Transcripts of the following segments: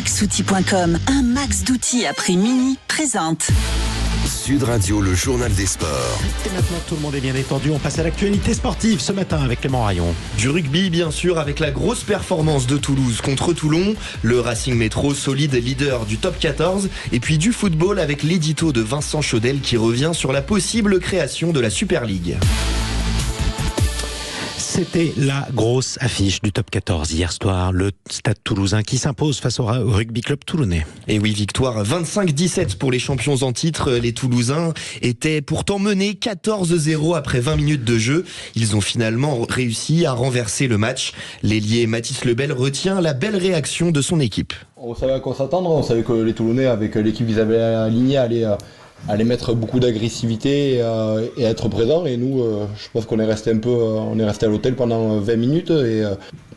Maxoutil.com, un max d'outils à prix mini, présente. Sud Radio, le journal des sports. Et maintenant tout le monde est bien détendu, on passe à l'actualité sportive ce matin avec Clément Rayon. Du rugby bien sûr, avec la grosse performance de Toulouse contre Toulon, le Racing Métro solide leader du top 14, et puis du football avec l'édito de Vincent Chaudel qui revient sur la possible création de la Super League. C'était la grosse affiche du top 14 hier soir, le Stade Toulousain qui s'impose face au Rugby Club Toulonnais. Et oui, victoire 25-17 pour les champions en titre. Les Toulousains étaient pourtant menés 14-0 après 20 minutes de jeu. Ils ont finalement réussi à renverser le match. L'ailier Mathis Lebel retient la belle réaction de son équipe. On savait à quoi s'attendre, on savait que les Toulonnais, avec l'équipe qu'ils avaient alignée, allaient mettre beaucoup d'agressivité et être présents. Et nous, je pense qu'on est resté à l'hôtel pendant 20 minutes.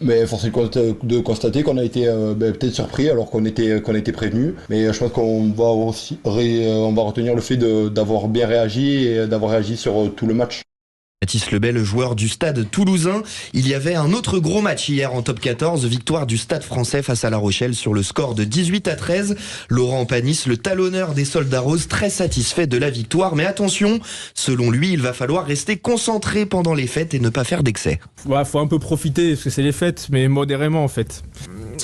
Mais force est de constater qu'on a été peut-être surpris alors qu'on était prévenus. Mais je pense qu'on va aussi on va retenir le fait d'avoir bien réagi et d'avoir réagi sur tout le match. Mathis Lebel, joueur du Stade Toulousain. Il y avait un autre gros match hier en top 14, victoire du Stade Français face à La Rochelle sur le score de 18-13. Laurent Panis, le talonneur des Soldats Roses, très satisfait de la victoire. Mais attention, selon lui, il va falloir rester concentré pendant les fêtes et ne pas faire d'excès. Ouais, faut un peu profiter parce que c'est les fêtes, mais modérément en fait.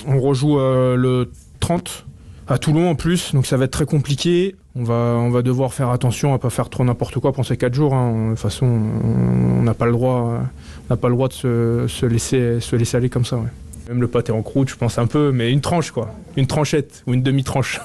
On rejoue le 30 à Toulon en plus, donc ça va être très compliqué. On va devoir faire attention à pas faire trop n'importe quoi pendant ces 4 jours. De toute façon, on n'a pas le droit de se laisser aller comme ça. Ouais. Même le pâté en croûte, je pense un peu, mais une tranche quoi, une tranchette ou une demi-tranche.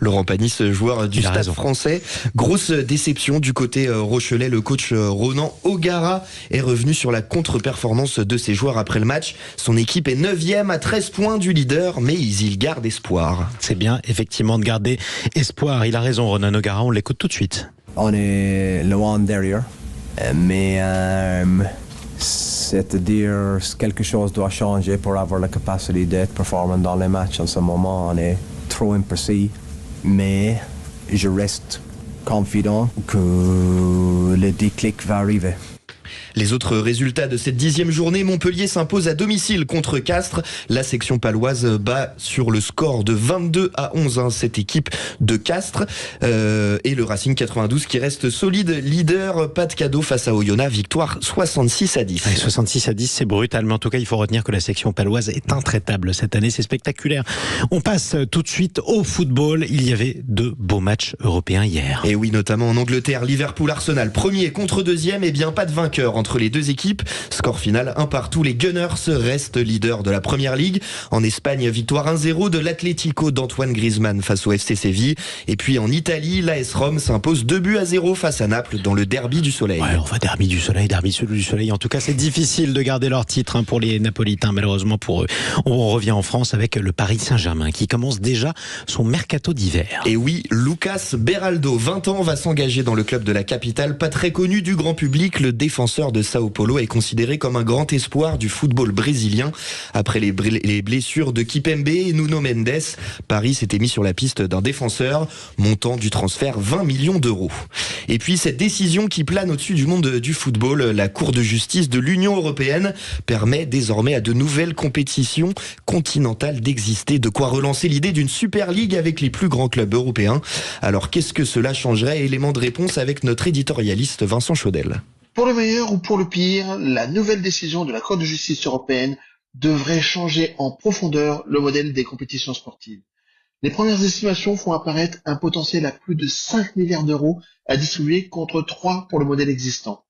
Laurent Panis, joueur du Stade Français. Grosse déception du côté rochelais. Le coach Ronan O'Gara est revenu sur la contre-performance de ses joueurs après le match. Son équipe est 9e à 13 points du leader, mais il garde espoir. C'est bien effectivement de garder espoir. Il a raison, Ronan O'Gara, on l'écoute tout de suite. On est loin derrière, mais c'est-à-dire quelque chose doit changer pour avoir la capacité d'être performant dans les matchs. En ce moment, on est trop imprécis, mais je reste confident que le déclic va arriver. Les autres résultats de cette 10e journée, Montpellier s'impose à domicile contre Castres. La section paloise bat sur le score de 22-11 cette équipe de Castres. Et le Racing 92 qui reste solide leader, pas de cadeau face à Oyonnax, victoire 66-10. Allez, 66-10, c'est brutal, mais en tout cas il faut retenir que la section paloise est intraitable cette année, c'est spectaculaire. On passe tout de suite au football. Il y avait 2 beaux matchs européens hier. Et oui, notamment en Angleterre, Liverpool-Arsenal, premier contre deuxième, et bien pas de vainqueur entre les deux équipes. Score final 1-1. Les Gunners restent leaders de la Première Ligue. En Espagne, victoire 1-0 de l'Atlético d'Antoine Griezmann face au FC Séville. Et puis en Italie, l'AS Rome s'impose 2-0 face à Naples dans le derby du Soleil. Ouais, enfin derby du Soleil. En tout cas, c'est difficile de garder leur titre pour les Napolitains, malheureusement pour eux. On revient en France avec le Paris Saint-Germain qui commence déjà son mercato d'hiver. Et oui, Lucas Beraldo, 20 ans, va s'engager dans le club de la capitale, pas très connu du grand public. Le défenseur de Sao Paulo est considéré comme un grand espoir du football brésilien. Après les blessures de Kipembe et Nuno Mendes, Paris s'était mis sur la piste d'un défenseur, montant du transfert 20 millions d'euros. Et puis cette décision qui plane au-dessus du monde du football, la Cour de justice de l'Union européenne permet désormais à de nouvelles compétitions continentales d'exister, de quoi relancer l'idée d'une Super League avec les plus grands clubs européens. Alors qu'est-ce que cela changerait? Élément de réponse avec notre éditorialiste Vincent Chaudel. Pour le meilleur ou pour le pire, la nouvelle décision de la Cour de justice européenne devrait changer en profondeur le modèle des compétitions sportives. Les premières estimations font apparaître un potentiel à plus de 5 milliards d'euros à distribuer contre 3 pour le modèle existant.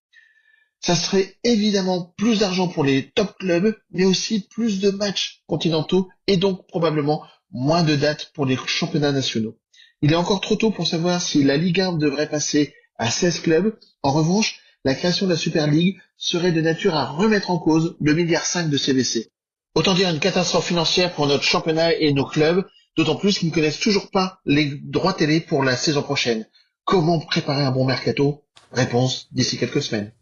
Ça serait évidemment plus d'argent pour les top clubs, mais aussi plus de matchs continentaux et donc probablement moins de dates pour les championnats nationaux. Il est encore trop tôt pour savoir si la Ligue 1 devrait passer à 16 clubs. En revanche, la création de la Super League serait de nature à remettre en cause le 1,5 milliard de CVC. Autant dire une catastrophe financière pour notre championnat et nos clubs, d'autant plus qu'ils ne connaissent toujours pas les droits télé pour la saison prochaine. Comment préparer un bon mercato? Réponse d'ici quelques semaines.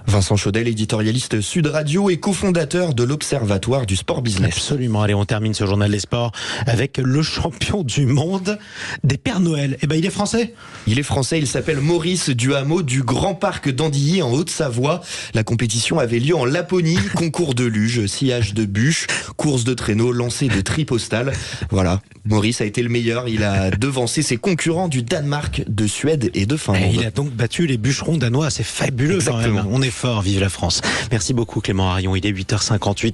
Vincent Chaudel, éditorialiste Sud Radio et cofondateur de l'Observatoire du Sport Business. Absolument. Allez, on termine ce journal des sports avec le champion du monde des Pères Noël. Eh ben, il est français. Il est français, il s'appelle Maurice Duhameau du Grand Parc d'Andilly en Haute-Savoie. La compétition avait lieu en Laponie, concours de luge, sciage de bûches, course de traîneau, lancer de tri postal. Voilà, Maurice a été le meilleur. Il a devancé ses concurrents du Danemark, de Suède et de Finlande. Et il a donc battu les bûcherons danois. C'est fabuleux. Exactement. Quand même. On est fort, vive la France. Merci beaucoup Clément Harion, il est 8h58.